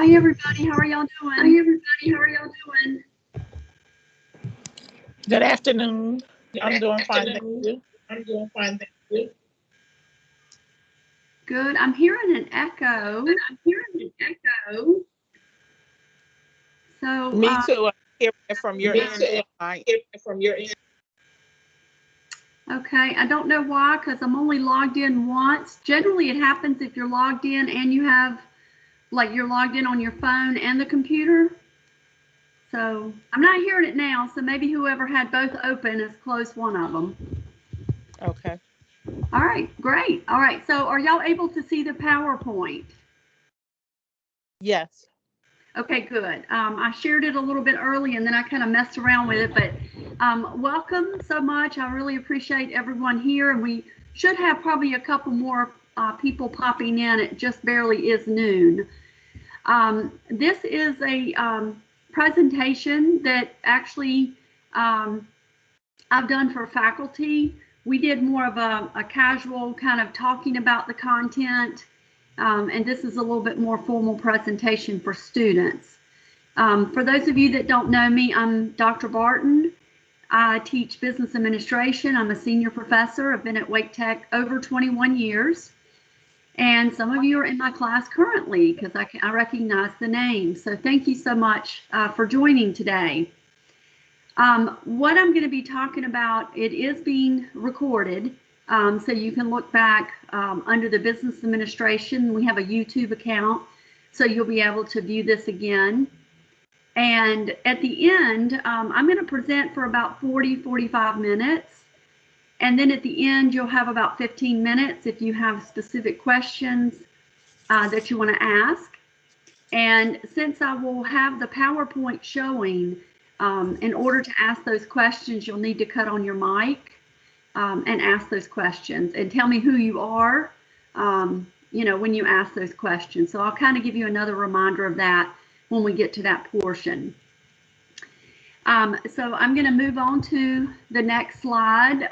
Hi everybody, how are y'all Hi doing? everybody, how are y'all doing? Good afternoon. Good I'm doing fine, thank afternoon. you. I'm doing fine, thank you. Good. I'm hearing an But echo. I'm hearing an echo. So, Me too. I'm hearing it from your Me end too. and my Hear from your end. okay, I don't know why because I'm only logged in once. Generally, it happens if you're logged in and you have, like, you're logged in on your phone and the computer. So, I'm not hearing it now. So, maybe whoever had both open has closed one of them. okay. All right, great. All right, so are y'all able to see the PowerPoint? Yes. Okay, good. I shared it a little bit early and then I kind of messed around with it, but welcome so much. I really appreciate everyone here, and we should have probably a couple more people popping in. It just barely is noon. This is a presentation that actually I've done for faculty. We did more of a casual kind of talking about the content. And this is a little bit more formal presentation for students. For those of you that don't know me, I'm Dr. Barton. I teach business administration. I'm a senior professor. I've been at Wake Tech over 21 years. And some of you are in my class currently because I recognize the name. So thank you so much for joining today. What I'm going to be talking about, it is being recorded. So you can look back under the business administration. We have a YouTube account, so you'll be able to view this again. And at the end, I'm going to present for about 45 minutes. And then at the end, you'll have about 15 minutes if you have specific questions that you want to ask. And since I will have the PowerPoint showing, in order to ask those questions, you'll need to cut on your mic. And ask those questions and tell me who you are, when you ask those questions. So I'll kind of give you another reminder of that when we get to that portion. So I'm going to move on to the next slide.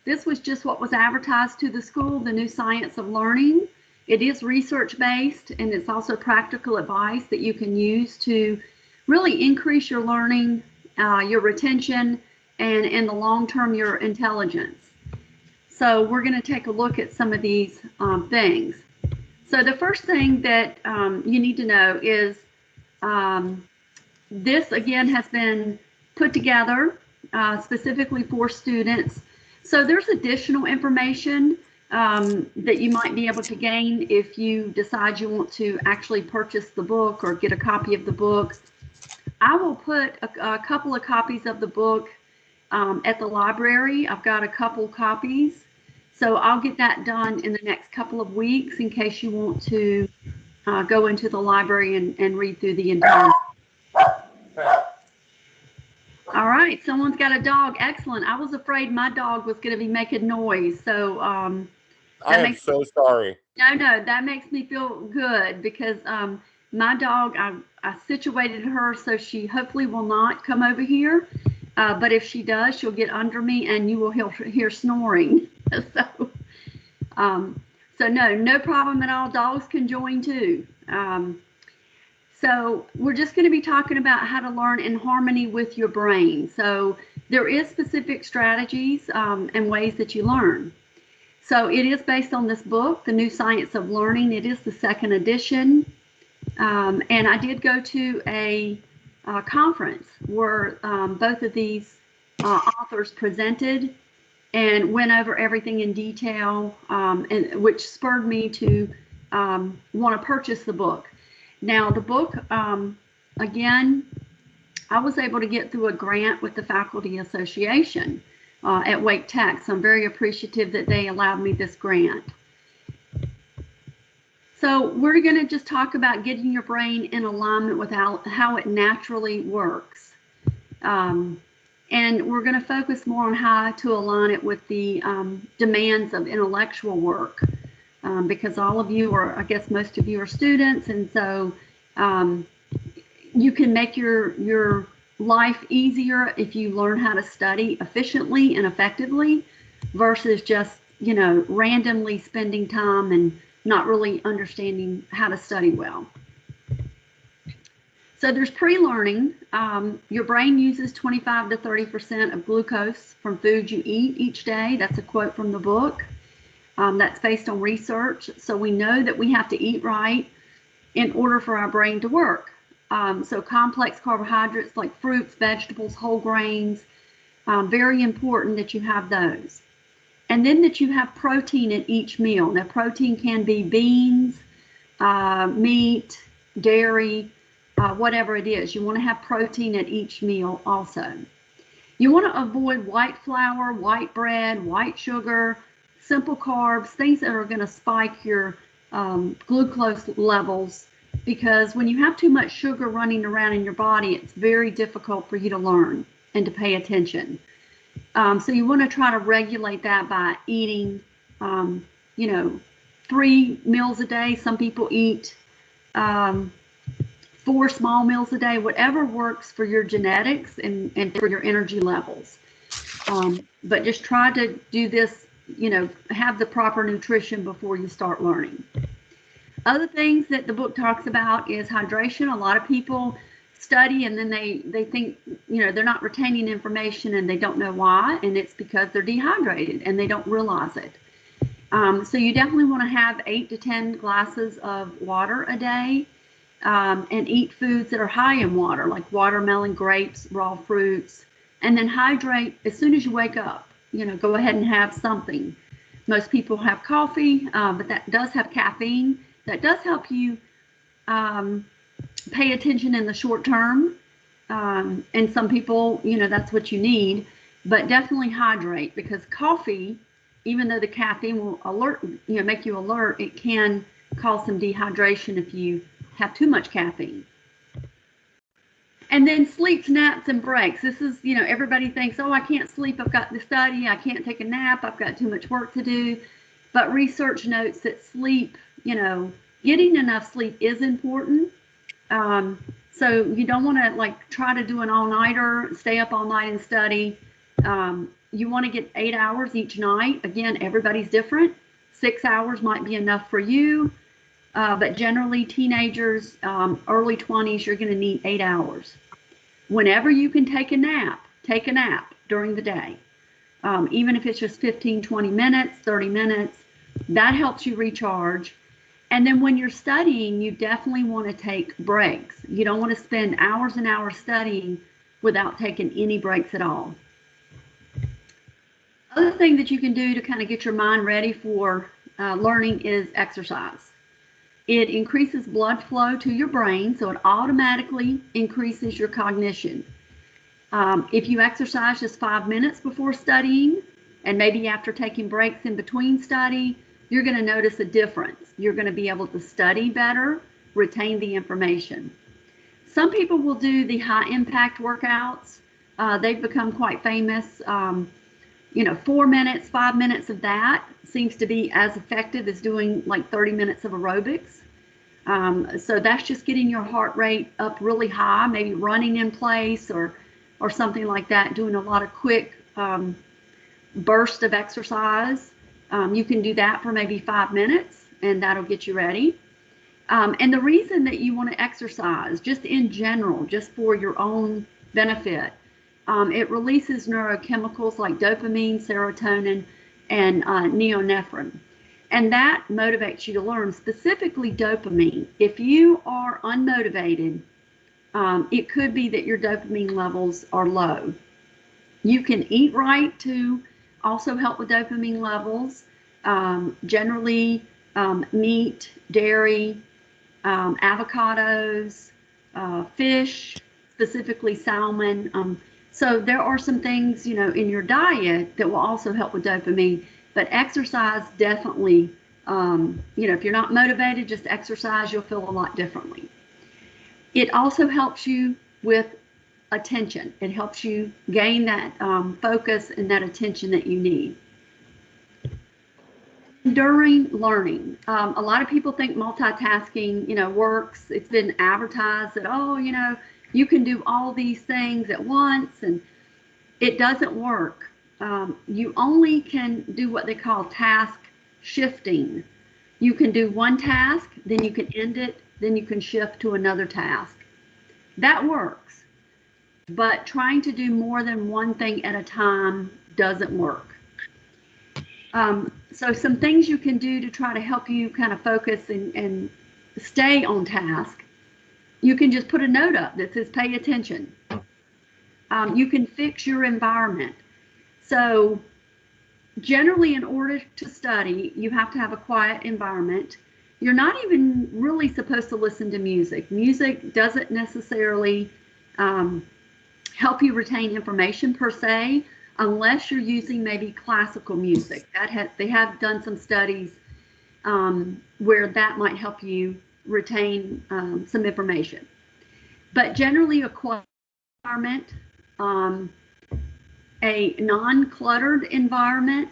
This was just what was advertised to the school, the new science of learning. It is research-based, and it's also practical advice that you can use to really increase your learning, your retention, and in the long term, your intelligence. So we're going to take a look at some of these things. So the first thing that you need to know is this, again, has been put together specifically for students. So there's additional information that you might be able to gain if you decide you want to actually purchase the book or get a copy of the book. I will put a couple of copies of the book at the library. I've got a couple copies, so I'll get that done in the next couple of weeks in case you want to go into the library and read through the entire. All right, someone's got a dog. Excellent. I was afraid my dog was going to be making noise, so I am so sorry. No, that makes me feel good because my dog, I situated her so she hopefully will not come over here. But if she does, she'll get under me and you will hear snoring. So no problem at all. Dogs can join too. So we're just going to be talking about how to learn in harmony with your brain. So there is specific strategies and ways that you learn. So it is based on this book, The New Science of Learning. It is the second edition. And I did go to a conference where both of these authors presented and went over everything in detail, and which spurred me to want to purchase the book. Now the book, again, I was able to get through a grant with the Faculty Association at Wake Tech, so I'm very appreciative that they allowed me this grant. So we're going to just talk about getting your brain in alignment with how it naturally works. And we're going to focus more on how to align it with the demands of intellectual work, because all of you are, I guess most of you are students, and so you can make your life easier if you learn how to study efficiently and effectively versus just, randomly spending time and not really understanding how to study well. So there's pre-learning. Your brain uses 25 to 30% of glucose from foods you eat each day. That's a quote from the book. That's based on research. So we know that we have to eat right in order for our brain to work. So complex carbohydrates like fruits, vegetables, whole grains, very important that you have those. And then that you have protein at each meal. Now, protein can be beans, meat, dairy, whatever it is. You want to have protein at each meal also. You want to avoid white flour, white bread, white sugar, simple carbs, things that are going to spike your glucose levels, because when you have too much sugar running around in your body, it's very difficult for you to learn and to pay attention. So you want to try to regulate that by eating, 3 meals a day. Some people eat 4 small meals a day, whatever works for your genetics and for your energy levels. But just try to do this, have the proper nutrition before you start learning. Other things that the book talks about is hydration. A lot of people study and then they think, they're not retaining information and they don't know why, and it's because they're dehydrated and they don't realize it. So you definitely want to have 8 to 10 glasses of water a day, and eat foods that are high in water, like watermelon, grapes, raw fruits, and then hydrate as soon as you wake up. Go ahead and have something. Most people have coffee, but that does have caffeine. That does help you pay attention in the short term, and some people, that's what you need. But definitely hydrate, because coffee, even though the caffeine will make you alert, it can cause some dehydration if you have too much caffeine. And then sleeps, naps, and breaks. This is, everybody thinks, oh, I can't sleep, I've got to study, I can't take a nap, I've got too much work to do. But research notes that sleep, getting enough sleep is important. So you don't want to try to do an all-nighter, stay up all night and study. You want to get 8 hours each night. Again, everybody's different. 6 hours might be enough for you. But generally, teenagers, early 20s, you're going to need 8 hours. Whenever you can take a nap during the day. Even if it's just 15, 20 minutes, 30 minutes, that helps you recharge. And then when you're studying, you definitely want to take breaks. You don't want to spend hours and hours studying without taking any breaks at all. Other thing that you can do to kind of get your mind ready for learning is exercise. It increases blood flow to your brain, so it automatically increases your cognition. If you exercise just 5 minutes before studying, and maybe after taking breaks in between study, you're going to notice a difference. You're going to be able to study better, retain the information. Some people will do the high impact workouts. They've become quite famous. 4 minutes, 5 minutes of that seems to be as effective as doing 30 minutes of aerobics. So that's just getting your heart rate up really high, maybe running in place or something like that, doing a lot of quick bursts of exercise. You can do that for maybe 5 minutes, and that'll get you ready. And the reason that you want to exercise, just in general, just for your own benefit, it releases neurochemicals like dopamine, serotonin, and norepinephrine. And that motivates you to learn, specifically dopamine. If you are unmotivated, it could be that your dopamine levels are low. You can eat right to also help with dopamine levels. Generally, meat, dairy, avocados, fish, specifically salmon. So there are some things, in your diet that will also help with dopamine, but exercise definitely, if you're not motivated, just exercise, you'll feel a lot differently. It also helps you with attention. It helps you gain that focus and that attention that you need. During learning, a lot of people think multitasking, works. It's been advertised that, you can do all these things at once, and it doesn't work. You only can do what they call task shifting. You can do one task, then you can end it, then you can shift to another task. That works, but trying to do more than one thing at a time doesn't work. So some things you can do to try to help you kind of focus and stay on task. You can just put a note up that says pay attention. You can fix your environment. So generally, in order to study, you have to have a quiet environment. You're not even really supposed to listen to music. Music doesn't necessarily help you retain information per se, unless you're using maybe classical music. They have done some studies where that might help you retain some information. But generally, a quiet environment, a non-cluttered environment,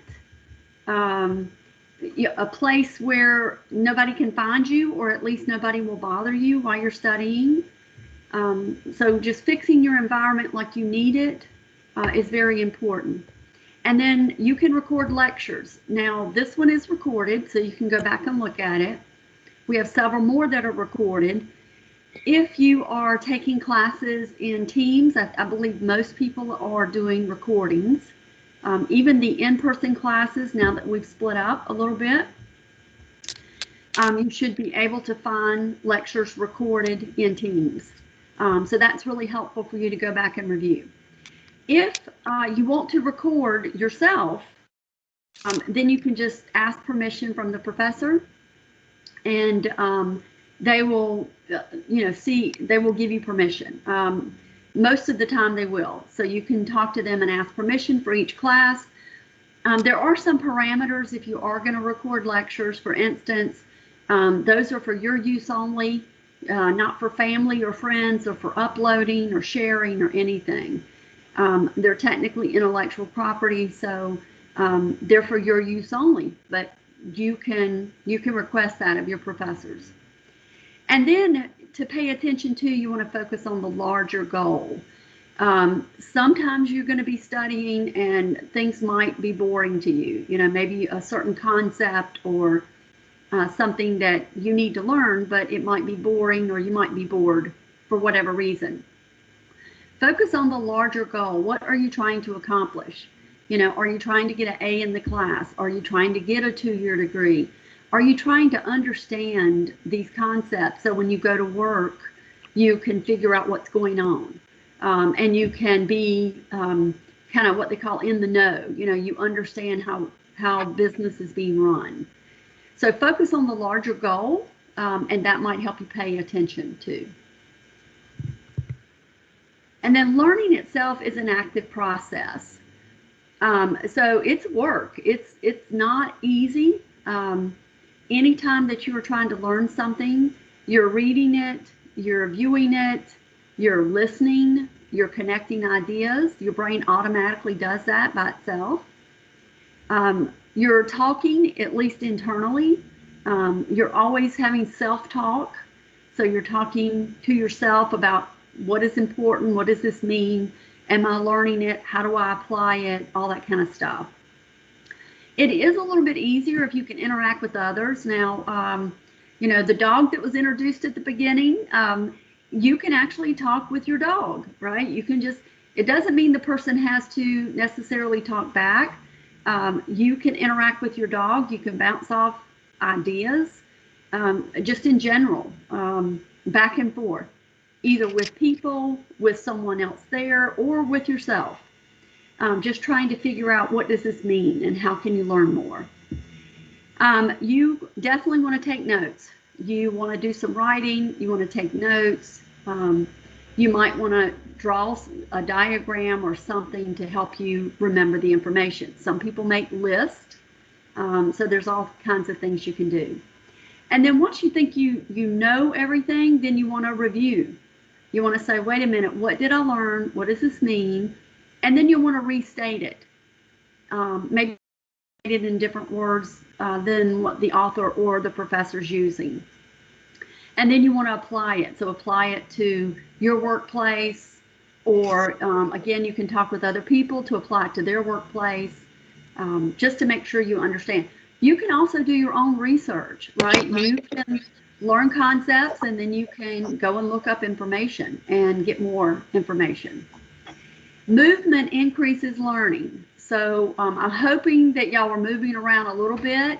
a place where nobody can find you, or at least nobody will bother you while you're studying. So just fixing your environment like you need it is very important. And then you can record lectures. Now, this one is recorded, so you can go back and look at it. We have several more that are recorded. If you are taking classes in teams, I believe most people are doing recordings. Even the in-person classes, now that we've split up a little bit, you should be able to find lectures recorded in teams. So that's really helpful for you to go back and review. If you want to record yourself, then you can just ask permission from the professor, and they will, they will give you permission. Most of the time they will. So you can talk to them and ask permission for each class. There are some parameters if you are going to record lectures. For instance, those are for your use only, not for family or friends or for uploading or sharing or anything. They're technically intellectual property, so they're for your use only, but you can request that of your professors. And then to pay attention to, you want to focus on the larger goal. Sometimes you're going to be studying and things might be boring to you, maybe a certain concept or something that you need to learn, but it might be boring or you might be bored for whatever reason. Focus on the larger goal. What are you trying to accomplish? Are you trying to get an A in the class? Are you trying to get a 2-year degree? Are you trying to understand these concepts so when you go to work, you can figure out what's going on? And you can be kind of what they call in the know. You understand how business is being run. So focus on the larger goal, and that might help you pay attention too. And then learning itself is an active process. So it's work. It's not easy. Anytime that you are trying to learn something, you're reading it, you're viewing it, you're listening, you're connecting ideas. Your brain automatically does that by itself. You're talking, at least internally. You're always having self-talk. So you're talking to yourself about what is important, what does this mean, am I learning it, how do I apply it, all that kind of stuff. It is a little bit easier if you can interact with others. Now, the dog that was introduced at the beginning, you can actually talk with your dog, right? You can just, it doesn't mean the person has to necessarily talk back. You can interact with your dog. You can bounce off ideas, just in general, back and forth, either with people, with someone else there, or with yourself. Just trying to figure out what does this mean and how can you learn more. You definitely want to take notes. You want to do some writing. You want to take notes. You might want to draw a diagram or something to help you remember the information. Some people make lists. So there's all kinds of things you can do. And then once you think you know everything, then you want to review. You want to say, wait a minute, what did I learn? What does this mean? And then you want to restate it. Maybe it in different words than what the author or the professor's using. And then you want to apply it. So apply it to your workplace, or again, you can talk with other people to apply it to their workplace, just to make sure you understand. You can also do your own research, right? You can learn concepts, and then you can go and look up information and get more information. Movement increases learning. So I'm hoping that y'all are moving around a little bit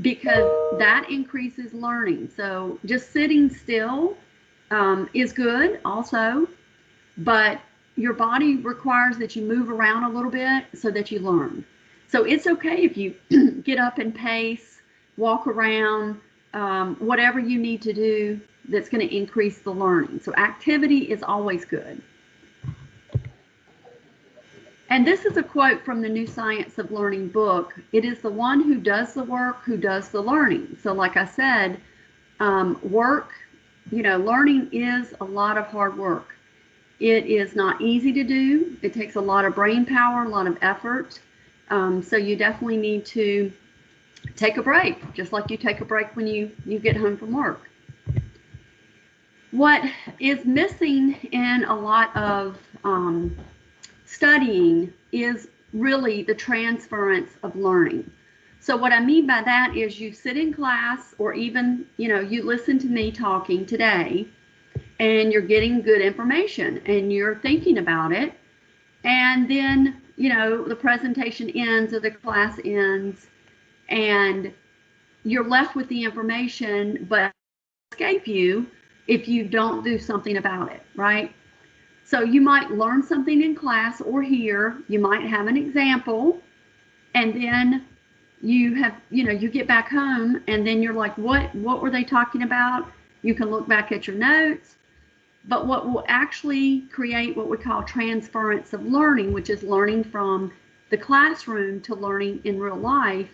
because that increases learning. So just sitting still is good also, but your body requires that you move around a little bit so that you learn. So it's okay if you get up and pace, walk around, whatever you need to do that's going to increase the learning. So activity is always good. And this is a quote from the New Science of Learning book. It is the one who does the work who does the learning. So like I said, learning is a lot of hard work. It is not easy to do. It takes a lot of brain power, a lot of effort. So you definitely need to take a break, just like you take a break when you get home from work. What is missing in a lot of studying is really the transference of learning. So what I mean by that is you sit in class, or even, you listen to me talking today, and you're getting good information and you're thinking about it. And then, the presentation ends or the class ends and you're left with the information, but it will escape you if you don't do something about it, right? So you might learn something in class or here, you might have an example, and then you get back home and then you're like, what were they talking about? You can look back at your notes. But what will actually create what we call transference of learning, which is learning from the classroom to learning in real life,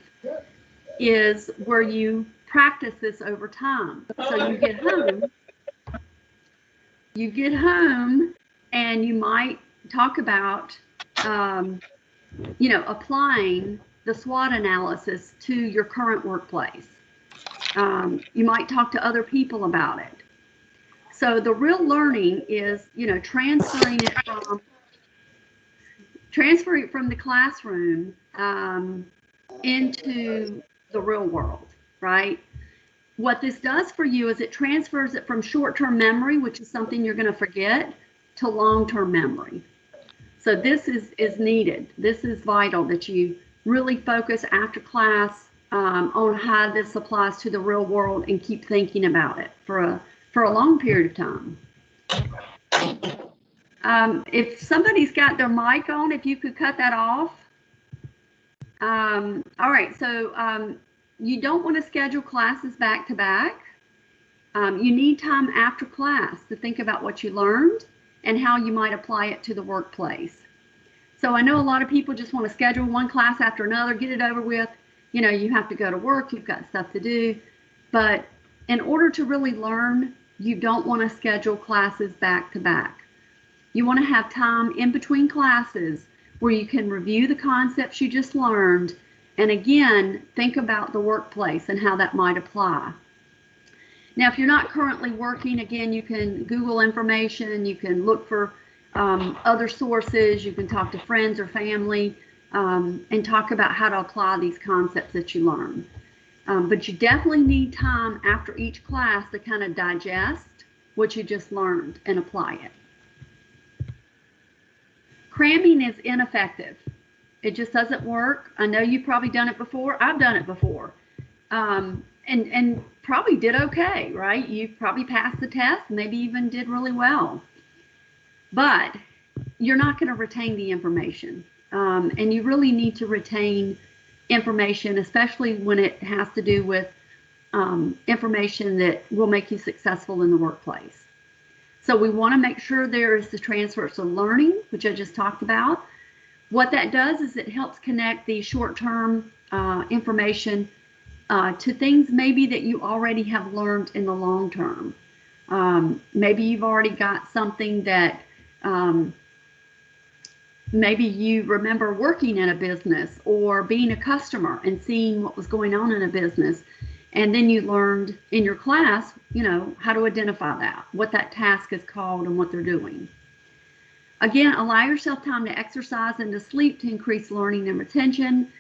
is where you practice this over time. So you get home and you might talk about, applying the SWOT analysis to your current workplace. You might talk to other people about it. So the real learning is, transferring it from the classroom into the real world, right? What this does for you is it transfers it from short-term memory, which is something you're going to forget, to long-term memory. So this is needed. This is vital that you really focus after class on how this applies to the real world and keep thinking about it for a long period of time. If somebody's got their mic on, if you could cut that off. All right, so you don't want to schedule classes back to back. You need time after class to think about what you learned and how you might apply it to the workplace. So I know a lot of people just want to schedule one class after another, get it over with. You have to go to work, you've got stuff to do. But in order to really learn, you don't want to schedule classes back to back. You want to have time in between classes where you can review the concepts you just learned and again, think about the workplace and how that might apply. Now, if you're not currently working, again, you can Google information, you can look for other sources, you can talk to friends or family and talk about how to apply these concepts that you learn. But you definitely need time after each class to kind of digest what you just learned and apply it. Cramming is ineffective. It just doesn't work. I know you've probably done it before. I've done it before. And probably did okay, right? You probably passed the test, maybe even did really well. But you're not going to retain the information. And you really need to retain information, especially when it has to do with information that will make you successful in the workplace. So we want to make sure there is the transfers of learning, which I just talked about. What that does is it helps connect the short-term information to things maybe that you already have learned in the long term. Maybe you've already got something that maybe you remember working in a business or being a customer and seeing what was going on in a business. And then you learned in your class, how to identify that, what that task is called and what they're doing. Again, allow yourself time to exercise and to sleep to increase learning and retention.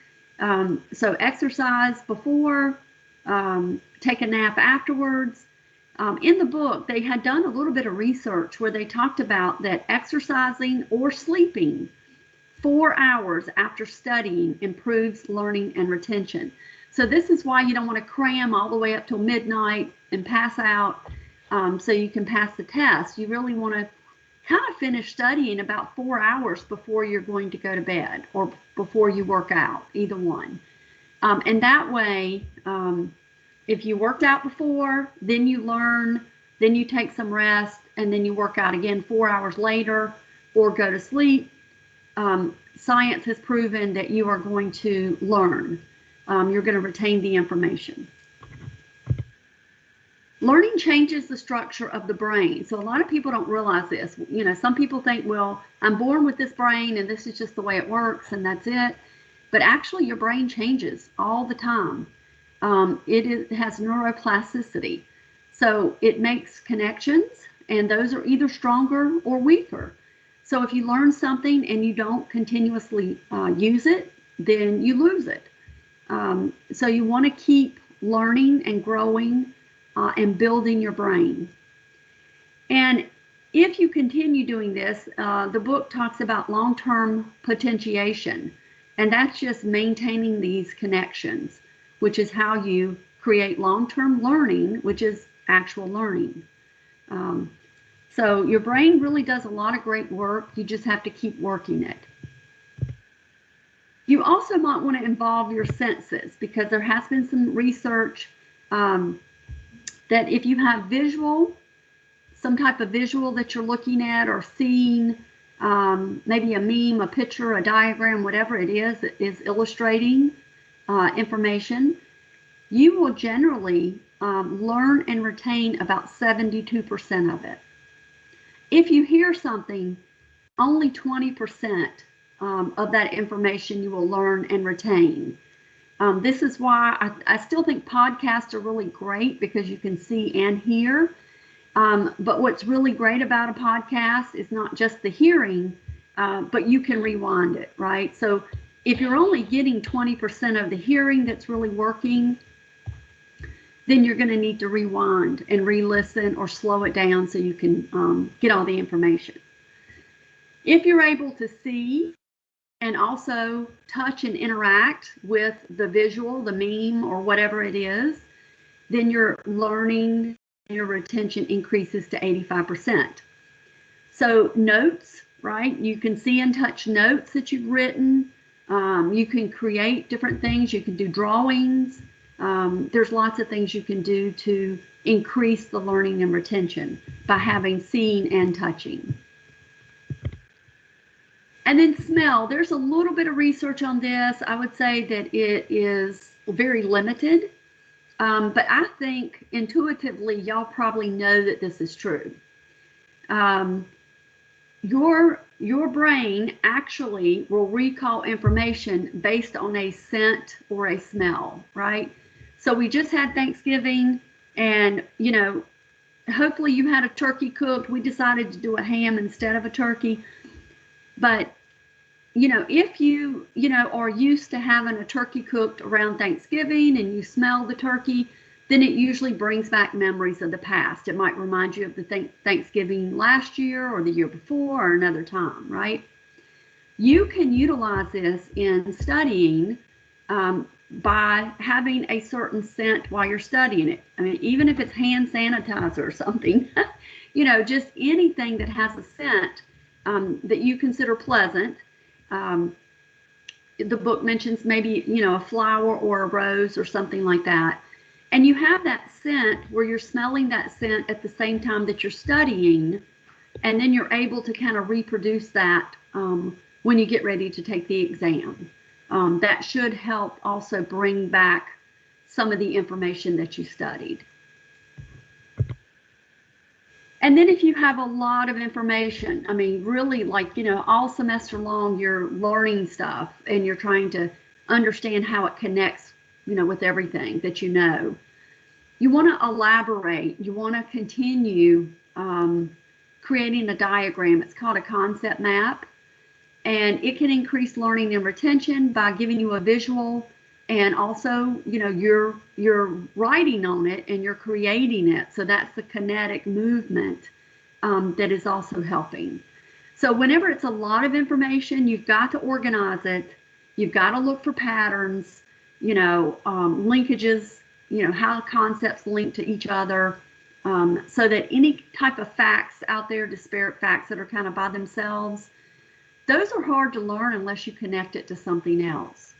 So exercise before, take a nap afterwards. In the book, they had done a little bit of research where they talked about that exercising or sleeping 4 hours after studying improves learning and retention. So this is why you don't want to cram all the way up till midnight and pass out so you can pass the test. You really want to kind of finish studying about 4 hours before you're going to go to bed or before you work out, either one. And that way, if you worked out before, then you learn, then you take some rest, and then you work out again 4 hours later or go to sleep. Science has proven that you are going to learn. You're going to retain the information. Learning changes the structure of the brain. So a lot of people don't realize this. You know, some people think, well, I'm born with this brain and this is just the way it works and that's it. But actually your brain changes all the time. It has neuroplasticity. So it makes connections and those are either stronger or weaker. So if you learn something and you don't continuously use it, then you lose it. So you want to keep learning and growing and building your brain. And if you continue doing this, the book talks about long-term potentiation, and that's just maintaining these connections, which is how you create long-term learning, which is actual learning. So your brain really does a lot of great work. You just have to keep working it. You also might want to involve your senses because there has been some research that if you have visual, some type of visual that you're looking at or seeing, maybe a meme, a picture, a diagram, whatever it is illustrating information, you will generally learn and retain about 72% of it. If you hear something, only 20% of that information you will learn and retain. This is why I still think podcasts are really great because you can see and hear. But what's really great about a podcast is not just the hearing, but you can rewind it, right? So if you're only getting 20% of the hearing that's really working, then you're going to need to rewind and re-listen or slow it down so you can get all the information. If you're able to see and also touch and interact with the visual, the meme, or whatever it is, then your learning and your retention increases to 85%. So notes, right? You can see and touch notes that you've written. You can create different things. You can do drawings. There's lots of things you can do to increase the learning and retention by having seen and touching. And then smell, there's a little bit of research on this. I would say that it is very limited, but I think intuitively y'all probably know that this is true. Your brain actually will recall information based on a scent or a smell, right? So we just had Thanksgiving and, you know, hopefully you had a turkey cooked. We decided to do a ham instead of a turkey. But, you know, if you are used to having a turkey cooked around Thanksgiving and you smell the turkey, then it usually brings back memories of the past. It might remind you of the Thanksgiving last year or the year before or another time, right? You can utilize this in studying by having a certain scent while you're studying it. I mean, even if it's hand sanitizer or something, you know, just anything that has a scent that you consider pleasant. The book mentions maybe, you know, a flower or a rose or something like that. And you have that scent where you're smelling that scent at the same time that you're studying, and then you're able to kind of reproduce that when you get ready to take the exam. That should help also bring back some of the information that you studied. And then if you have a lot of information, I mean, really like, you know, all semester long, you're learning stuff and you're trying to understand how it connects, you know, with everything that you know. You want to elaborate. You want to continue creating a diagram. It's called a concept map. And it can increase learning and retention by giving you a visual And also, you're writing on it and you're creating it. So that's the kinetic movement that is also helping. So whenever it's a lot of information, you've got to organize it. You've got to look for patterns, linkages, how concepts link to each other, so that any type of facts out there, disparate facts that are kind of by themselves, those are hard to learn unless you connect it to something else.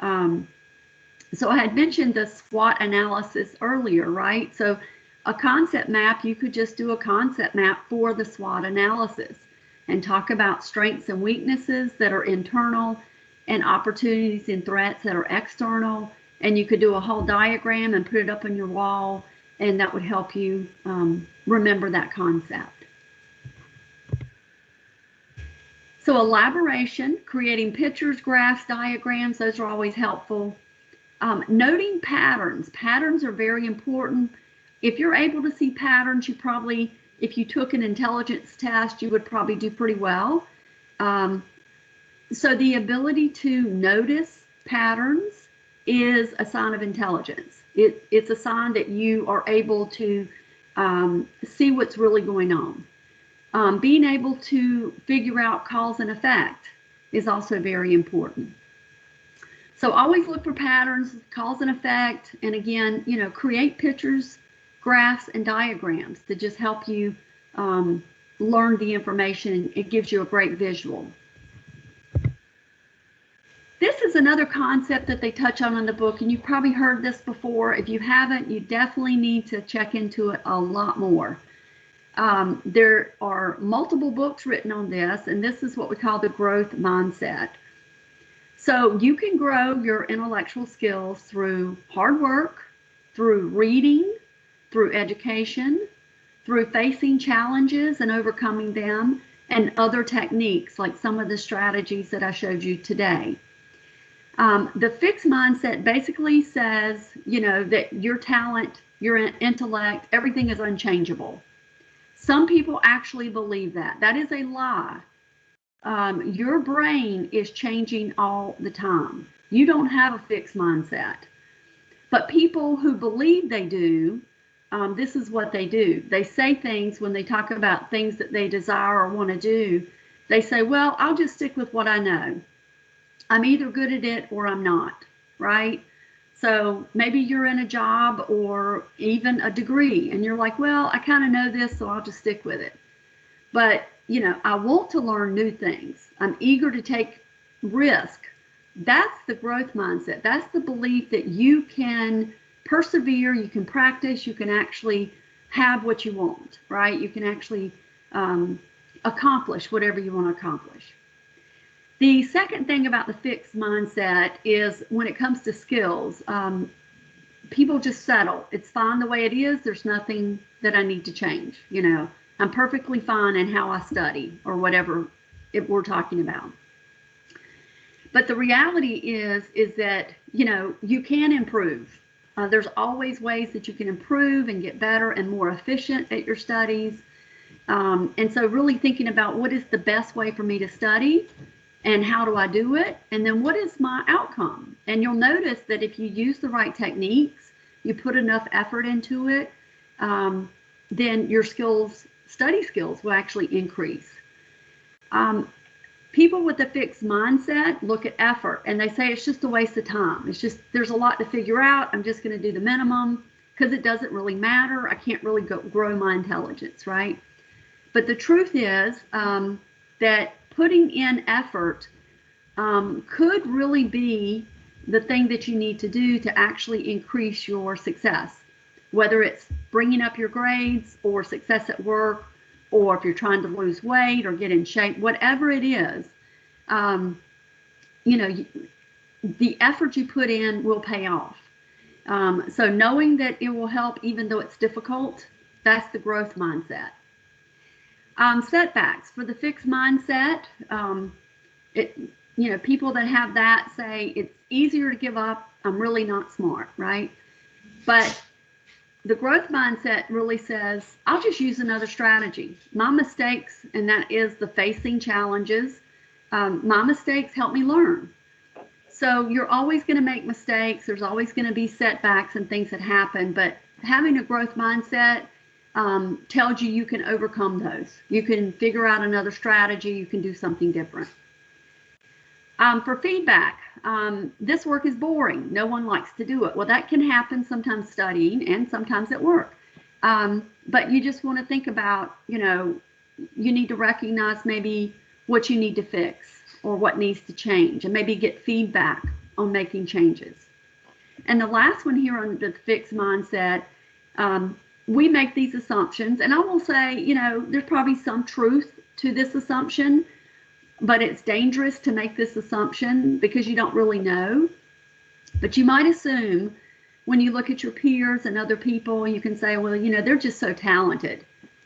So I had mentioned the SWOT analysis earlier, right? So a concept map, you could just do a concept map for the SWOT analysis and talk about strengths and weaknesses that are internal and opportunities and threats that are external. And you could do a whole diagram and put it up on your wall, and that would help you remember that concept. So elaboration, creating pictures, graphs, diagrams, those are always helpful. Noting patterns. Patterns are very important. If you're able to see patterns, you probably, if you took an intelligence test, you would probably do pretty well. So the ability to notice patterns is a sign of intelligence. It's a sign that you are able to see what's really going on. Being able to figure out cause and effect is also very important. So always look for patterns, cause and effect, and again, create pictures, graphs, and diagrams to just help you learn the information. It gives you a great visual. This is another concept that they touch on in the book, and you've probably heard this before. If you haven't, you definitely need to check into it a lot more. There are multiple books written on this, and this is what we call the growth mindset. So you can grow your intellectual skills through hard work, through reading, through education, through facing challenges and overcoming them, and other techniques like some of the strategies that I showed you today. The fixed mindset basically says, that your talent, your intellect, everything is unchangeable. Some people actually believe that. That is a lie. Your brain is changing all the time. You don't have a fixed mindset. But people who believe they do, this is what they do. They say things when they talk about things that they desire or want to do. They say, well, I'll just stick with what I know. I'm either good at it or I'm not, right? So maybe you're in a job or even a degree and you're like, well, I kind of know this, so I'll just stick with it. But, I want to learn new things. I'm eager to take risk. That's the growth mindset. That's the belief that you can persevere, you can practice, you can actually have what you want, right? You can actually accomplish whatever you want to accomplish. The second thing about the fixed mindset is when it comes to skills, people just settle. It's fine the way it is. There's nothing that I need to change. I'm perfectly fine in how I study or whatever we're talking about. But the reality is that, you can improve. There's always ways that you can improve and get better and more efficient at your studies. And so really thinking about what is the best way for me to study and how do I do it? And then what is my outcome? And you'll notice that if you use the right techniques, you put enough effort into it, then your study skills will actually increase. People with a fixed mindset look at effort and they say it's just a waste of time. It's just, there's a lot to figure out. I'm just going to do the minimum because it doesn't really matter. I can't really grow my intelligence, right? But the truth is that putting in effort could really be the thing that you need to do to actually increase your success, whether it's bringing up your grades or success at work, or if you're trying to lose weight or get in shape, whatever it is, the effort you put in will pay off. So knowing that it will help even though it's difficult, that's the growth mindset. Setbacks for the fixed mindset, people that have that say it's easier to give up. I'm really not smart, right? But the growth mindset really says, I'll just use another strategy. My mistakes, and that is the facing challenges, my mistakes help me learn. So you're always going to make mistakes. There's always going to be setbacks and things that happen, but having a growth mindset tells you you can overcome those. You can figure out another strategy. You can do something different. For feedback, this work is boring. No one likes to do it. Well, that can happen sometimes studying and sometimes at work. But you just want to think about, you need to recognize maybe what you need to fix or what needs to change, and maybe get feedback on making changes. And the last one here on the fixed mindset, we make these assumptions, and I will say, there's probably some truth to this assumption, but it's dangerous to make this assumption because you don't really know. But you might assume when you look at your peers and other people, you can say, well, they're just so talented.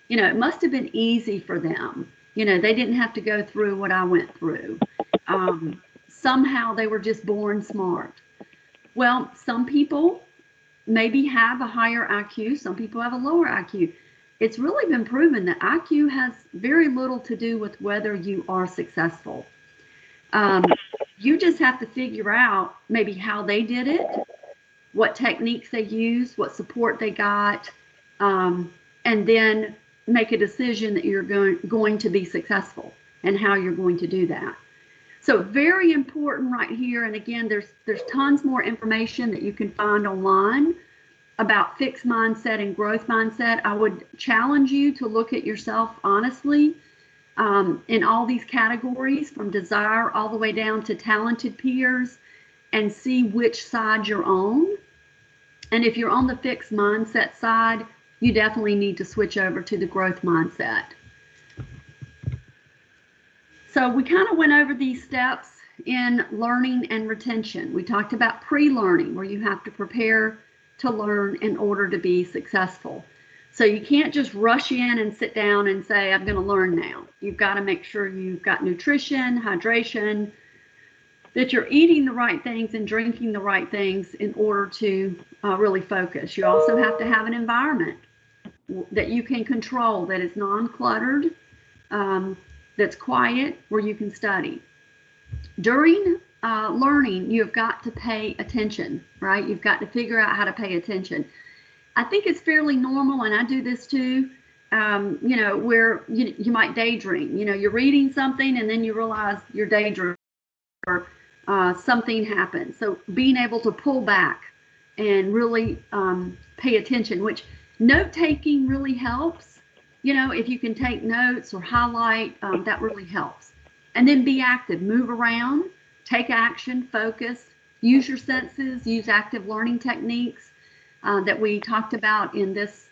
It must have been easy for them. They didn't have to go through what I went through. Somehow they were just born smart. Well, some people maybe have a higher IQ. Some people have a lower IQ. It's really been proven that IQ has very little to do with whether you are successful. You just have to figure out maybe how they did it, what techniques they used, what support they got, and then make a decision that you're going to be successful and how you're going to do that. So very important right here. And again, there's tons more information that you can find online about fixed mindset and growth mindset. I would challenge you to look at yourself honestly in all these categories, from desire all the way down to talented peers, and see which side you're on. And if you're on the fixed mindset side, you definitely need to switch over to the growth mindset. So we kind of went over these steps in learning and retention. We talked about pre-learning, where you have to prepare to learn in order to be successful. So you can't just rush in and sit down and say, I'm going to learn now. You've got to make sure you've got nutrition, hydration, that you're eating the right things and drinking the right things in order to really focus. You also have to have an environment that you can control, that is non-cluttered, that's quiet, where you can study. During learning, you've got to pay attention, right? You've got to figure out how to pay attention. I think it's fairly normal, and I do this too, where you might daydream. You're reading something and then you realize you're daydreaming, or something happens. So being able to pull back and really pay attention, which note-taking really helps. If you can take notes or highlight, that really helps. And then be active, move around, take action, focus, use your senses, use active learning techniques that we talked about in this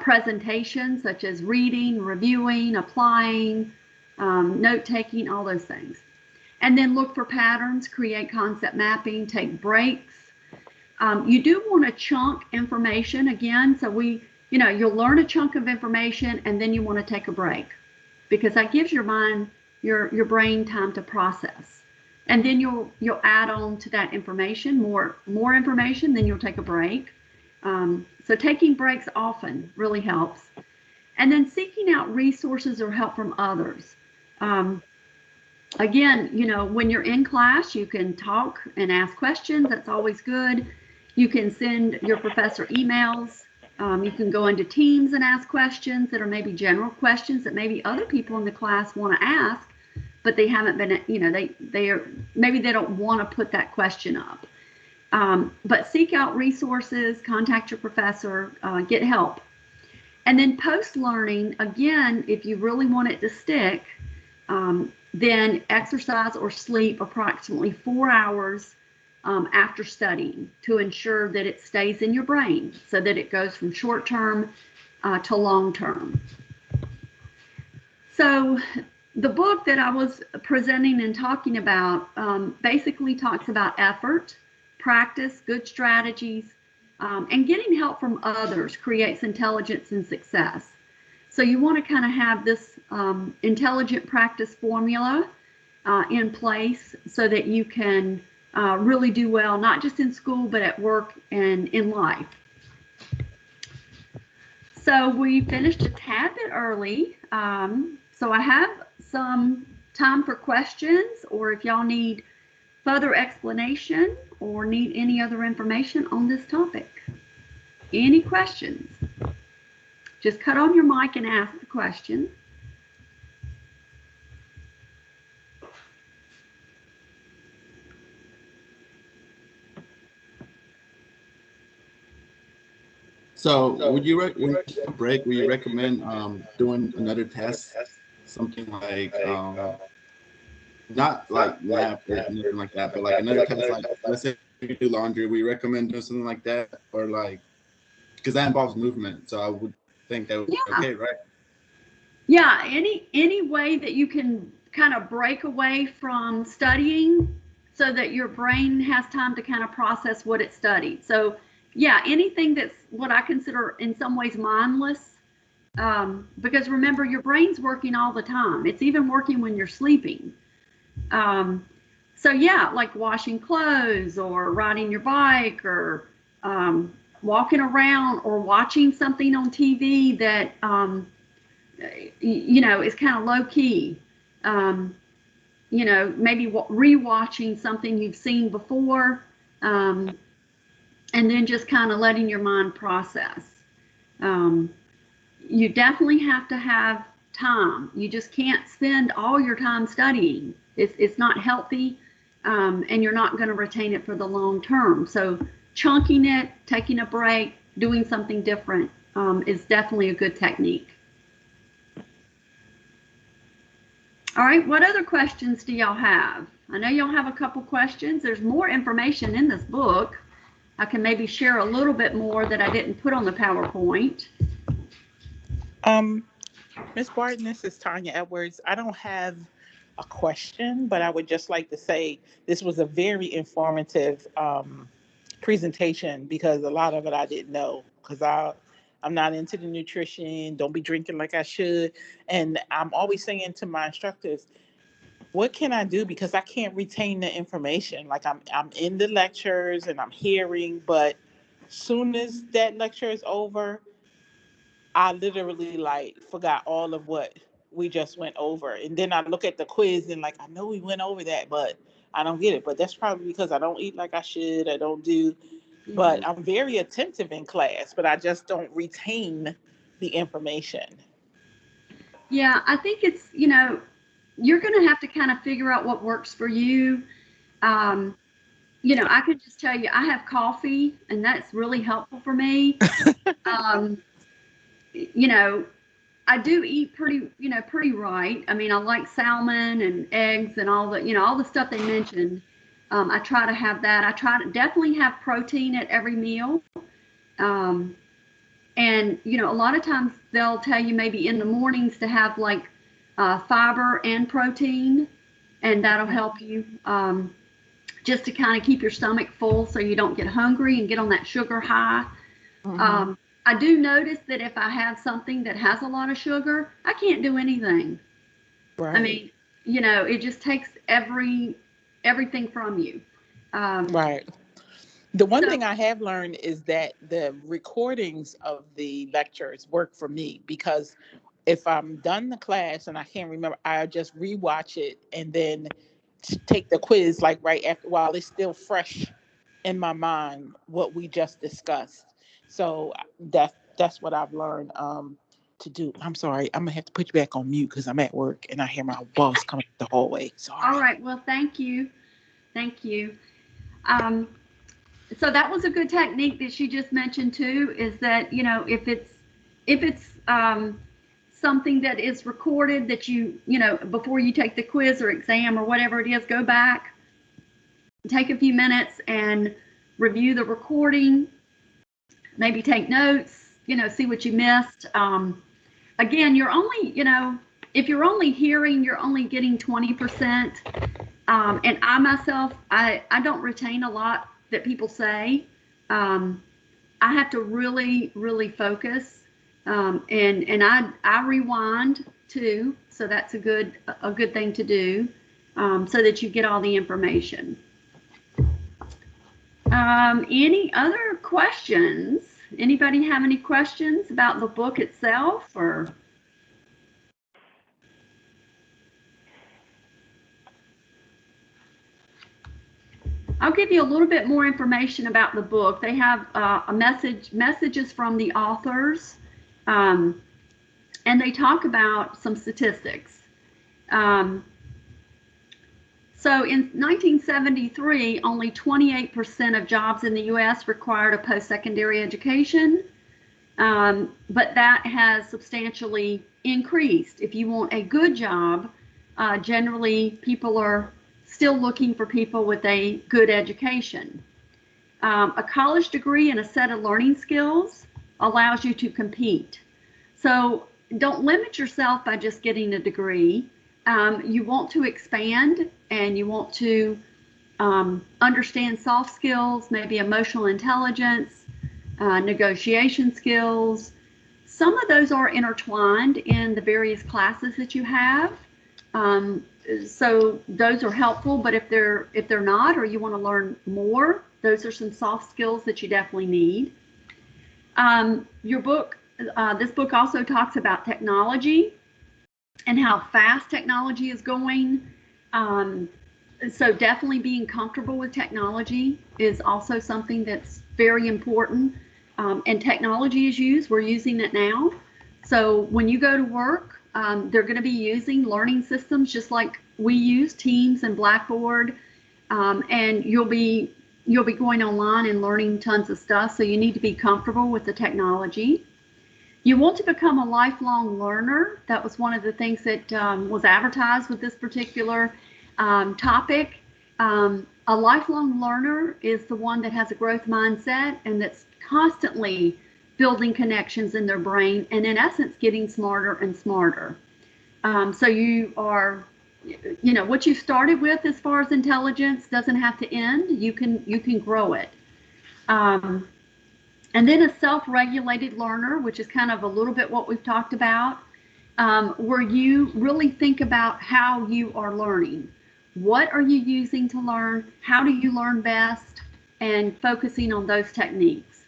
presentation, such as reading, reviewing, applying, note-taking, all those things. And then look for patterns, create concept mapping, take breaks. You do want to chunk information again. So you'll learn a chunk of information and then you want to take a break, because that gives your mind, your brain time to process. And then you'll add on to that information, more information, then you'll take a break. So taking breaks often really helps. And then seeking out resources or help from others. Again, when you're in class, you can talk and ask questions. That's always good. You can send your professor emails. You can go into Teams and ask questions that are maybe general questions that maybe other people in the class want to ask, but they haven't been, maybe they don't want to put that question up. But seek out resources, contact your professor, get help. And then post-learning, again, if you really want it to stick, then exercise or sleep approximately 4 hours after studying to ensure that it stays in your brain, so that it goes from short-term to long-term. So the book that I was presenting and talking about basically talks about effort, practice, good strategies, and getting help from others creates intelligence and success. So you want to kind of have this intelligent practice formula in place so that you can really do well, not just in school, but at work and in life. So we finished a tad bit early. So I have some time for questions, or if y'all need further explanation or need any other information on this topic? Any questions? Just cut on your mic and ask the question. So would you when you take a break, would you recommend doing another test, something like not like lab or anything like that, but like another test, like let's say you do laundry, we recommend doing something like that, or like because that involves movement, so I would think that would be okay, right? Yeah, any way that you can kind of break away from studying so that your brain has time to kind of process what it studied. So yeah, anything that's what I consider in some ways mindless, because remember, your brain's working all the time. It's even working when you're sleeping. So yeah, like washing clothes or riding your bike or walking around or watching something on TV that is kind of low key. Maybe rewatching something you've seen before, and then just kind of letting your mind process. You definitely have to have time. You just can't spend all your time studying. It's not healthy, and you're not going to retain it for the long term. So chunking it, taking a break, doing something different is definitely a good technique. All right, what other questions do y'all have? I know y'all have a couple questions. There's more information in this book. I can maybe share a little bit more that I didn't put on the PowerPoint. Ms. Barton, this is Tanya Edwards. I don't have a question, but I would just like to say this was a very informative presentation because a lot of it I didn't know because I'm not into the nutrition, don't be drinking like I should. And I'm always saying to my instructors, what can I do? Because I can't retain the information. Like I'm in the lectures and I'm hearing, but soon as that lecture is over, I literally like forgot all of what we just went over. And then I look at the quiz and like, I know we went over that, but I don't get it. But that's probably because I don't eat like I should. I don't do, but I'm very attentive in class, but I just don't retain the information. Yeah, I think it's, you're going to have to kind of figure out what works for you. I could just tell you, I have coffee and that's really helpful for me. I do eat pretty right. I mean, I like salmon and eggs and all the stuff they mentioned. I try to have that. I try to definitely have protein at every meal. And, a lot of times they'll tell you maybe in the mornings to have like fiber and protein, and that'll help you just to kind of keep your stomach full so you don't get hungry and get on that sugar high. Mm-hmm. I do notice that if I have something that has a lot of sugar, I can't do anything. Right. I mean, it just takes everything from you. Right. The one thing I have learned is that the recordings of the lectures work for me because if I'm done the class and I can't remember, I just rewatch it and then take the quiz like right after while it's still fresh in my mind what we just discussed. So that's what I've learned to do. I'm sorry, I'm gonna have to put you back on mute because I'm at work and I hear my boss coming the hallway. Sorry. All right. Well, thank you. So that was a good technique that she just mentioned too, is that, if it's something that is recorded that before you take the quiz or exam or whatever it is, go back, take a few minutes and review the recording, maybe take notes, see what you missed. Again, you're only, if you're only hearing, you're only getting 20%. And I myself, I don't retain a lot that people say. I have to really, really focus. And I rewind too. So that's a good thing to do, so that you get all the information. Any other questions? Anybody have any questions about the book itself or? I'll give you a little bit more information about the book. They have messages from the authors, and they talk about some statistics. So in 1973, only 28% of jobs in the U.S. required a post-secondary education, but that has substantially increased. If you want a good job, generally people are still looking for people with a good education. A college degree and a set of learning skills allows you to compete. So don't limit yourself by just getting a degree. You want to expand, and you want to understand soft skills, maybe emotional intelligence, negotiation skills. Some of those are intertwined in the various classes that you have. So those are helpful, but if they're not, or you want to learn more, those are some soft skills that you definitely need. Your book, this book also talks about technology and how fast technology is going. So definitely being comfortable with technology is also something that's very important. And technology is used, we're using it now. So when you go to work, they're going to be using learning systems just like we use Teams and Blackboard, and you'll be going online and learning tons of stuff. So you need to be comfortable with the technology. You want to become a lifelong learner. That was one of the things that was advertised with this particular topic. A lifelong learner is the one that has a growth mindset and that's constantly building connections in their brain and in essence getting smarter and smarter. So you are, what you started with as far as intelligence doesn't have to end. You can grow it. And then a self-regulated learner, which is kind of a little bit what we've talked about, where you really think about how you are learning. What are you using to learn? How do you learn best? And focusing on those techniques.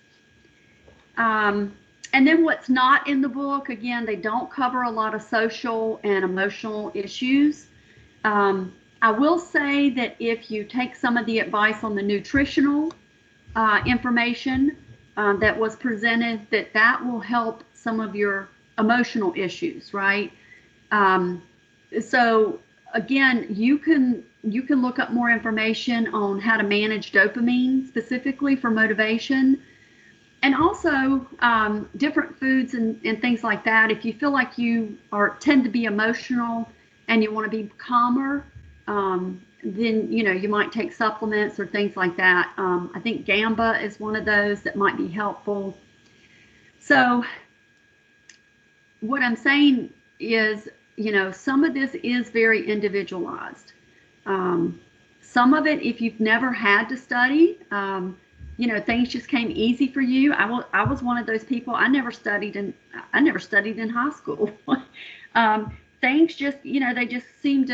And then what's not in the book, again, they don't cover a lot of social and emotional issues. I will say that if you take some of the advice on the nutritional information that was presented, that will help some of your emotional issues, right? So again, you can look up more information on how to manage dopamine specifically for motivation, and also different foods and things like that. If you feel like you tend to be emotional and you want to be calmer, then you might take supplements or things like that. I think Gamba is one of those that might be helpful. So what I'm saying is, some of this is very individualized. Some of it, if you've never had to study, things just came easy for you. I was one of those people. I never studied in high school. Things just, they just seemed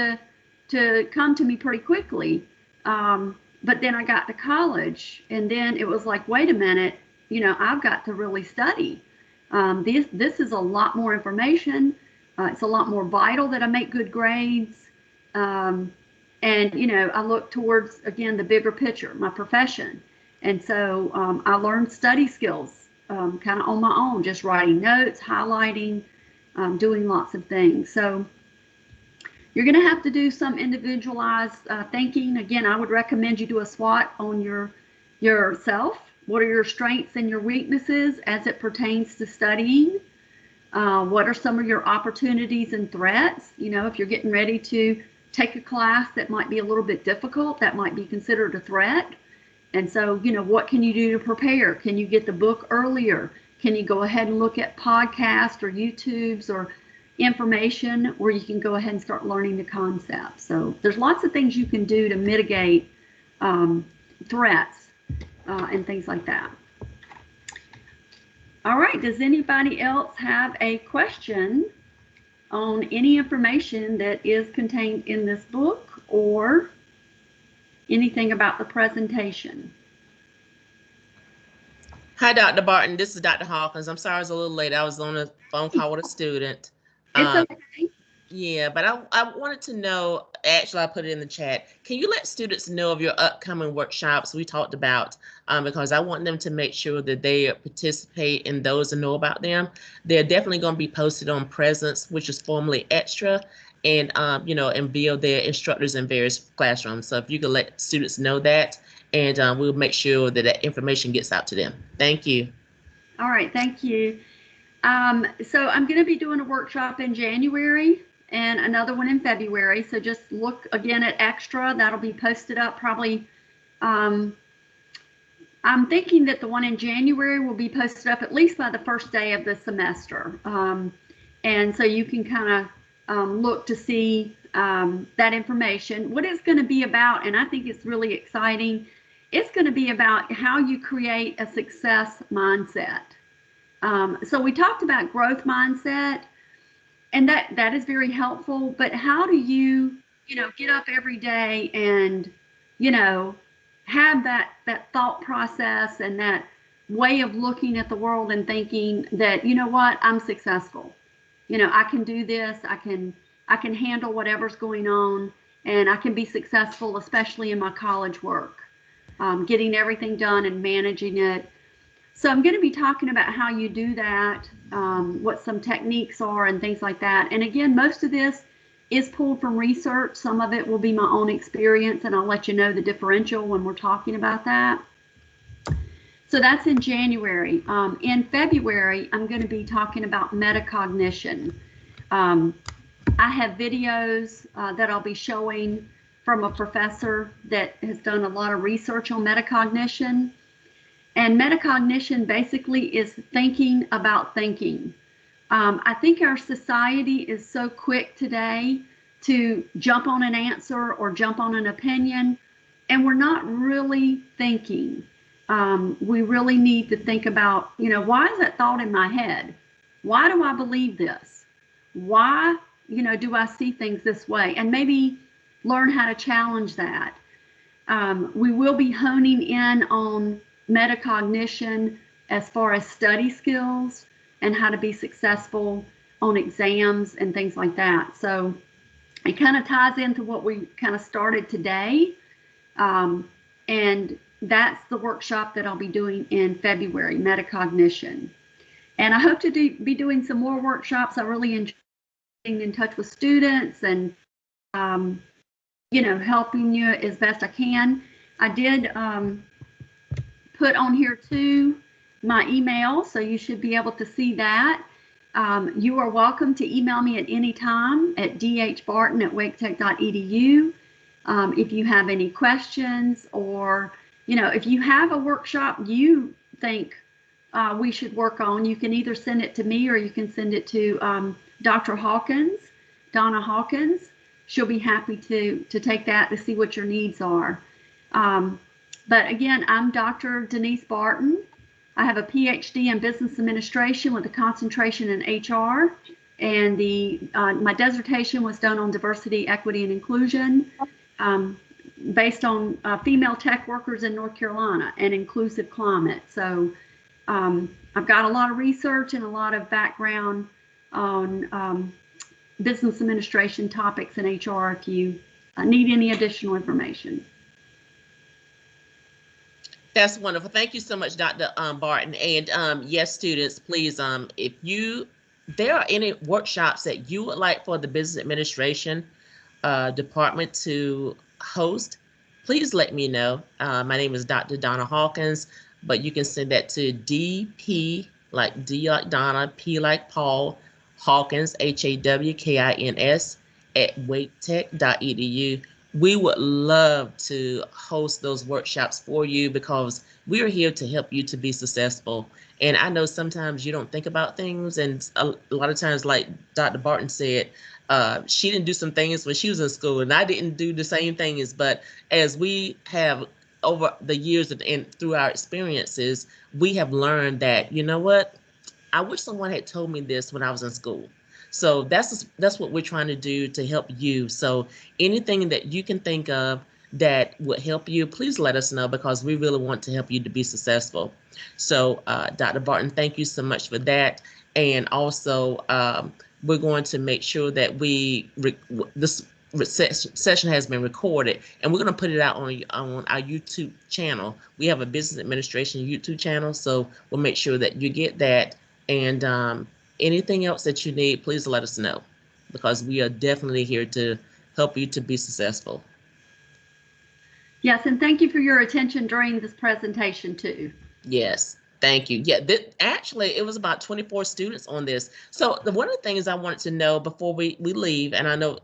to come to me pretty quickly. But then I got to college, and then it was like, wait a minute, I've got to really study. This is a lot more information. It's a lot more vital that I make good grades. And, I look towards, again, the bigger picture, my profession. And so I learned study skills kind of on my own, just writing notes, highlighting, doing lots of things. So you're going to have to do some individualized thinking. Again, I would recommend you do a SWOT on yourself. What are your strengths and your weaknesses as it pertains to studying? What are some of your opportunities and threats? If you're getting ready to take a class that might be a little bit difficult, that might be considered a threat. And so, what can you do to prepare? Can you get the book earlier? Can you go ahead and look at podcasts or YouTubes or information where you can go ahead and start learning the concepts? So there's lots of things you can do to mitigate threats and things like that. All right, does anybody else have a question on any information that is contained in this book or anything about the presentation? Hi, Dr. Barton. This is Dr. Hawkins. I'm sorry I was a little late. I was on a phone call with a student. It's okay. Yeah, but I wanted to know, actually, I put it in the chat. Can you let students know of your upcoming workshops we talked about? Because I want them to make sure that they participate in those and know about them. They're definitely going to be posted on Presence, which is formerly Extra, and and via their instructors in various classrooms. So if you could let students know that, and we'll make sure that that information gets out to them. Thank you. All right, thank you. So I'm going to be doing a workshop in January and another one in February. So just look again at Extra. That'll be posted up probably. I'm thinking that the one in January will be posted up at least by the first day of the semester. And so you can kind of look to see that information. What it's going to be about, and I think it's really exciting, it's going to be about how you create a success mindset. So we talked about growth mindset, and that is very helpful, but how do you get up every day and have that thought process and that way of looking at the world and thinking that, what, I'm successful. I can do this, I can handle whatever's going on, and I can be successful, especially in my college work, getting everything done and managing it. So I'm going to be talking about how you do that, what some techniques are and things like that. And again, most of this is pulled from research. Some of it will be my own experience, and I'll let you know the differential when we're talking about that. So that's in January. In February, I'm going to be talking about metacognition. I have videos that I'll be showing from a professor that has done a lot of research on metacognition. And metacognition basically is thinking about thinking. I think our society is so quick today to jump on an answer or jump on an opinion, and we're not really thinking. We really need to think about, why is that thought in my head? Why do I believe this? Why, do I see things this way? And maybe learn how to challenge that. We will be honing in on metacognition as far as study skills and how to be successful on exams and things like that. So it kind of ties into what we kind of started today. And that's the workshop that I'll be doing in February, metacognition. And I hope to be doing some more workshops. I really enjoy being in touch with students and, helping you as best I can. I did put on here too my email, so you should be able to see that. You are welcome to email me at any time at dhbarton@waketech.edu. If you have any questions, or if you have a workshop you think we should work on, you can either send it to me or you can send it to Dr. Hawkins, Donna Hawkins. She'll be happy to take that to see what your needs are. But again, I'm Dr. Denise Barton. I have a PhD in business administration with a concentration in HR, and my dissertation was done on diversity, equity, and inclusion, based on female tech workers in North Carolina and inclusive climate. So I've got a lot of research and a lot of background on business administration topics in HR if you need any additional information. That's wonderful. Thank you so much, Dr. Barton. And yes, students, please, if there are any workshops that you would like for the business administration department to host, please let me know. My name is Dr. Donna Hawkins, but you can send that to DP, like D like Donna, P like Paul, Hawkins, HAWKINS, @waketech.edu. We would love to host those workshops for you because we are here to help you to be successful. And I know sometimes you don't think about things, and a lot of times, like Dr. Barton said, she didn't do some things when she was in school, and I didn't do the same things. But as we have over the years and through our experiences, we have learned that, you know what, I wish someone had told me this when I was in school. So that's what we're trying to do to help you. So anything that you can think of that would help you, please let us know, because we really want to help you to be successful. So Dr. Barton, thank you so much for that. And also we're going to make sure that this session has been recorded, and we're going to put it out on our YouTube channel. We have a business administration YouTube channel, so we'll make sure that you get that. And anything else that you need, please let us know, because we are definitely here to help you to be successful. Yes, and thank you for your attention during this presentation too. Yes, thank you. Yeah, actually, it was about 24 students on this. So one of the things I wanted to know before we leave, and I know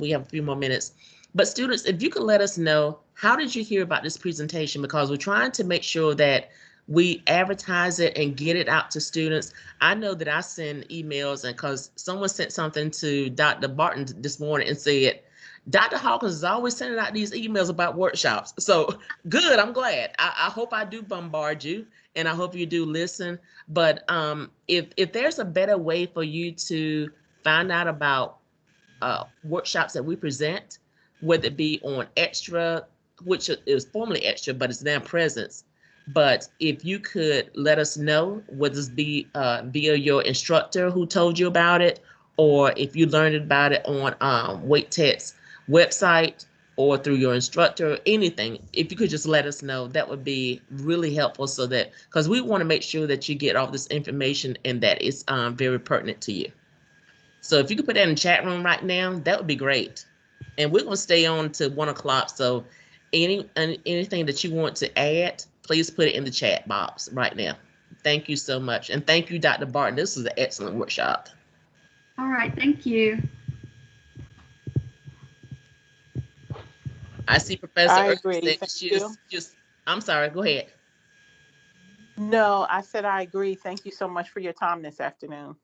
we have a few more minutes, but students, if you could let us know, how did you hear about this presentation? Because we're trying to make sure that we advertise it and get it out to students. I know that I send emails, and because someone sent something to Dr. Barton this morning and said, Dr. Hawkins is always sending out these emails about workshops. So good, I'm glad. I hope I do bombard you, and I hope you do listen. But if there's a better way for you to find out about workshops that we present, whether it be on Extra, which is formerly Extra, but it's now Presence. But if you could let us know, whether it be via your instructor who told you about it, or if you learned about it on Wait Tech's website or through your instructor, anything, if you could just let us know, that would be really helpful, so that, because we want to make sure that you get all this information and that it's very pertinent to you. So if you could put that in the chat room right now, that would be great. And we're going to stay on to 1 o'clock. So anything that you want to add, please put it in the chat box right now. Thank you so much. And thank you, Dr. Barton. This was an excellent workshop. All right, thank you. I see Professor I Earth agree. said Thank she you. just, I'm sorry, go ahead. No, I said I agree. Thank you so much for your time this afternoon.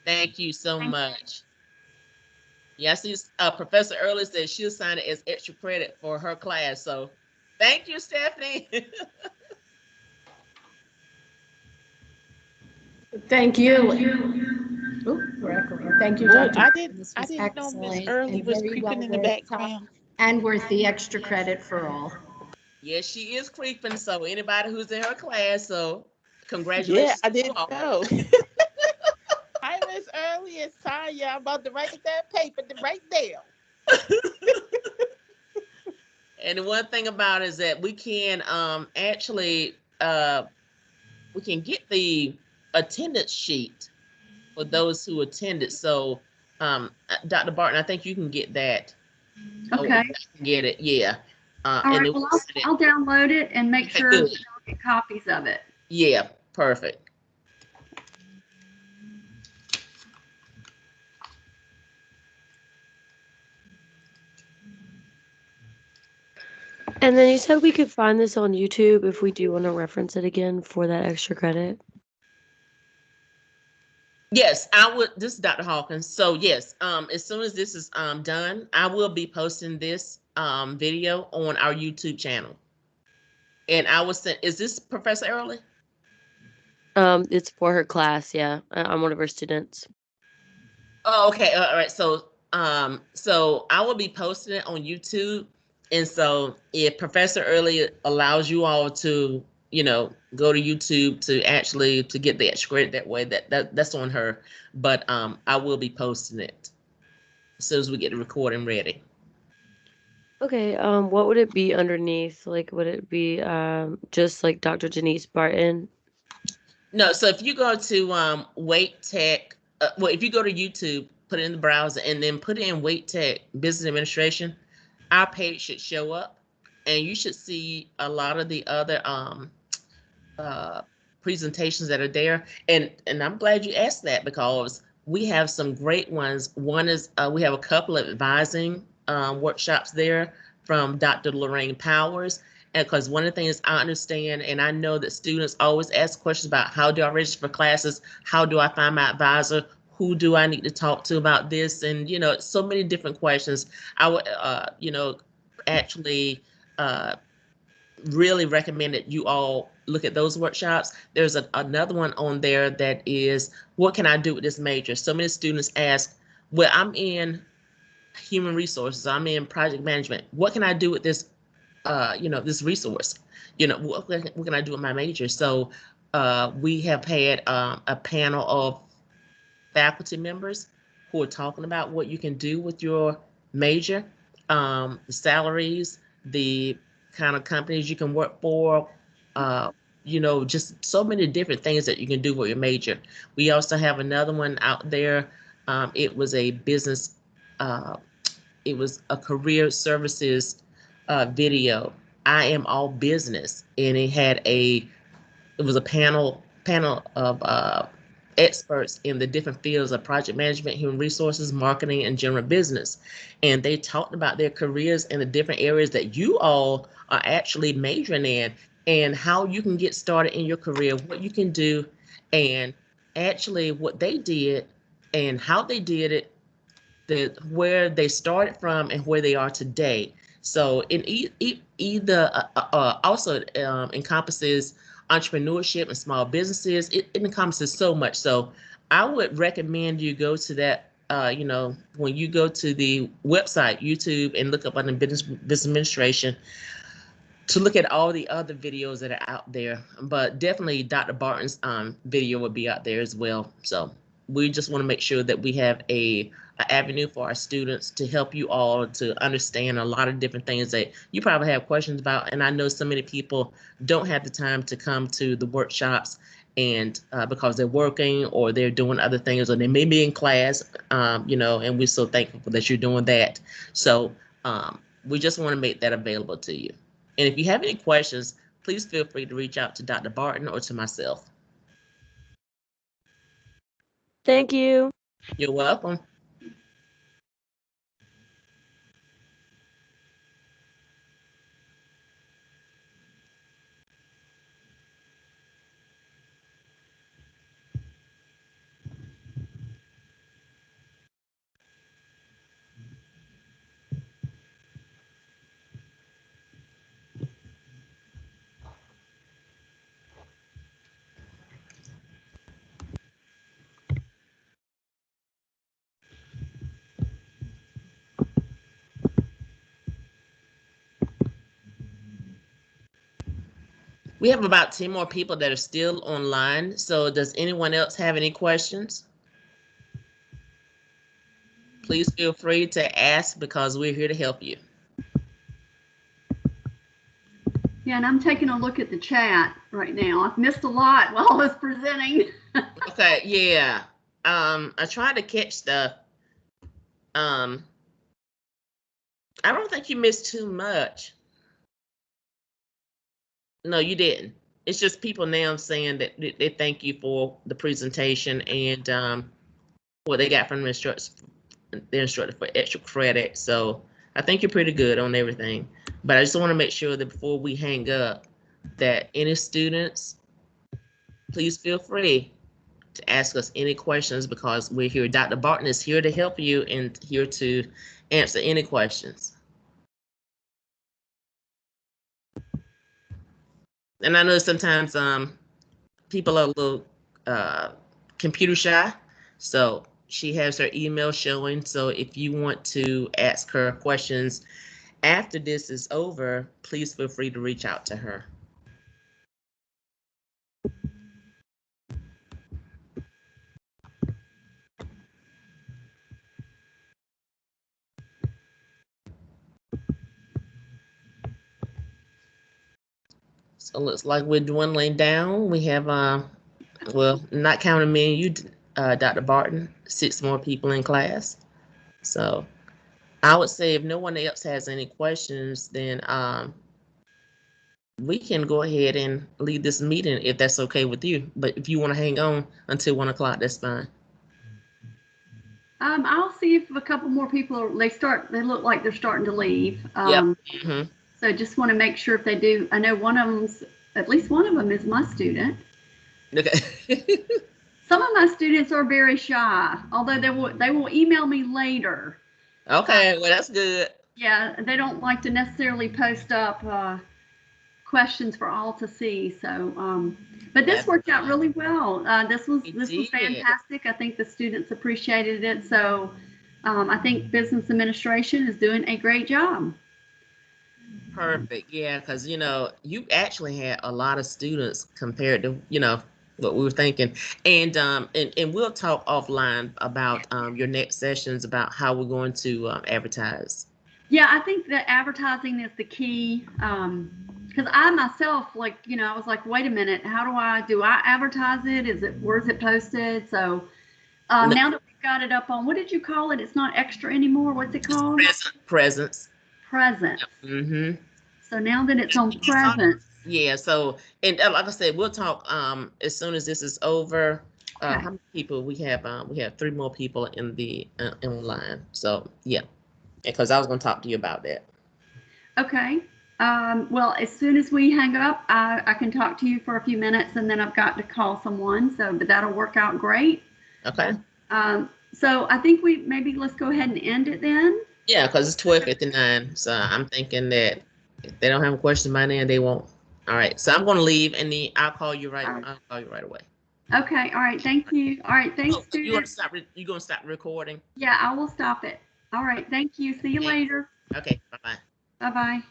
Thank you so much. Yeah, I see Professor Early said she'll sign it as extra credit for her class. So thank you, Stephanie. Thank you. Ooh, we're echoing. Thank you, Well, Dr. I This was didn't know Miss excellent Early and was very creeping well in the worth background. and worth the extra credit for all. Yes, she is creeping. So anybody who's in her class, so congratulations. Yeah, I to didn't all. know. Hi, Miss Early. It's Tanya. I'm about to write that paper right there. And the one thing about it is that we can actually we can get the attendance sheet for those who attended. So Dr. Barton, I think you can get that. Okay. Oh, I can get it, yeah. All and right, well, I'll download it and make sure good. that y'all get copies of it. Yeah, perfect. And then you said we could find this on YouTube if we do want to reference it again for that extra credit. Yes, I would. This is Dr. Hawkins. So yes, as soon as this is done, I will be posting this video on our YouTube channel. And I will send. Is this Professor Early? It's for her class. Yeah, I'm one of her students. Oh, okay. All right. So I will be posting it on YouTube. And so if Professor Early allows you all to, go to YouTube to get the extra credit that way, that's on her. But I will be posting it as soon as we get the recording ready. Okay. What would it be underneath? Like, would it be just like Dr. Denise Barton? No. So if you go to Wait Tech, if you go to YouTube, put it in the browser and then put in Wait Tech Business Administration, our page should show up, and you should see a lot of the other presentations that are there. And I'm glad you asked that, because we have some great ones. One is we have a couple of advising workshops there from Dr. Lorraine Powers. And because one of the things I understand, and I know that students always ask questions about, how do I register for classes? How do I find my advisor? Who do I need to talk to about this? And, so many different questions. I would, actually really recommend that you all look at those workshops. There's another one on there that is, what can I do with this major? So many students ask, well, I'm in human resources, I'm in project management. What can I do with this, this resource? What can I do with my major? So we have had a panel of faculty members who are talking about what you can do with your major, the salaries, the kind of companies you can work for, just so many different things that you can do with your major. We also have another one out there. It was a business, it was a career services video. I am all business, and it was a panel of experts in the different fields of project management, human resources, marketing, and general business. And they talked about their careers in the different areas that you all are actually majoring in, and how you can get started in your career, what you can do, and actually what they did and how they did it, where they started from and where they are today. So in either also encompasses entrepreneurship and small businesses. It encompasses so much. So I would recommend you go to that. When you go to the website, YouTube, and look up under business administration, to look at all the other videos that are out there. But definitely Dr. Barton's video will be out there as well. So we just want to make sure that we have a avenue for our students to help you all to understand a lot of different things that you probably have questions about. And I know so many people don't have the time to come to the workshops, and because they're working or they're doing other things, or they may be in class, and we're so thankful that you're doing that. So we just want to make that available to you. And if you have any questions, please feel free to reach out to Dr. Barton or to myself. Thank you. You're welcome. We have about 10 more people that are still online. So does anyone else have any questions? Please feel free to ask, because we're here to help you. Yeah, and I'm taking a look at the chat right now. I've missed a lot while I was presenting. Okay, yeah. I tried to catch stuff. I don't think you missed too much. No, you didn't. It's just people now saying that they thank you for the presentation and what they got from the instructor for extra credit. So I think you're pretty good on everything. But I just want to make sure that before we hang up, that any students, please feel free to ask us any questions, because we're here. Dr. Barton is here to help you and here to answer any questions. And I know sometimes people are a little computer shy, so she has her email showing. So if you want to ask her questions after this is over, please feel free to reach out to her. So it looks like we're dwindling down. We have, well, not counting me and you, Dr. Barton, 6 more people in class. So I would say if no one else has any questions, then we can go ahead and leave this meeting if that's okay with you. But if you want to hang on until 1 o'clock, that's fine. I'll see if a couple more people they look like they're starting to leave. Yep. So just want to make sure if they do. I know at least one of them is my student. Okay. Some of my students are very shy, although they will email me later. Okay, well, that's good. Yeah, they don't like to necessarily post up questions for all to see. So, but this worked out really well. This was fantastic. I think the students appreciated it. So, I think business administration is doing a great job. Perfect. Yeah, because you actually had a lot of students compared to what we were thinking. And we'll talk offline about your next sessions, about how we're going to advertise. Yeah, I think that advertising is the key. Because I myself, like, I was like, wait a minute, how do I advertise it? Where's it posted? So now that we've got it up on, what did you call it? It's not extra anymore. What's it called? Presence. Presence. Mm-hmm. So now that it's on Presence. Yeah. So, and like I said, we'll talk as soon as this is over. Okay. How many people we have? We have 3 more people in the online. So yeah, because I was going to talk to you about that. Okay. Well, as soon as we hang up, I can talk to you for a few minutes, and then I've got to call someone. But that'll work out great. Okay. So I think let's go ahead and end it then. Yeah, because it's 12:59. So I'm thinking that if they don't have a question by then, they won't. All right. So I'm going to leave, and then I'll call you right away. Okay. All right. Thank you. All right. Thanks, students. You going to stop recording? Yeah, I will stop it. All right. Thank you. See you later. Okay. Bye-bye. Bye-bye.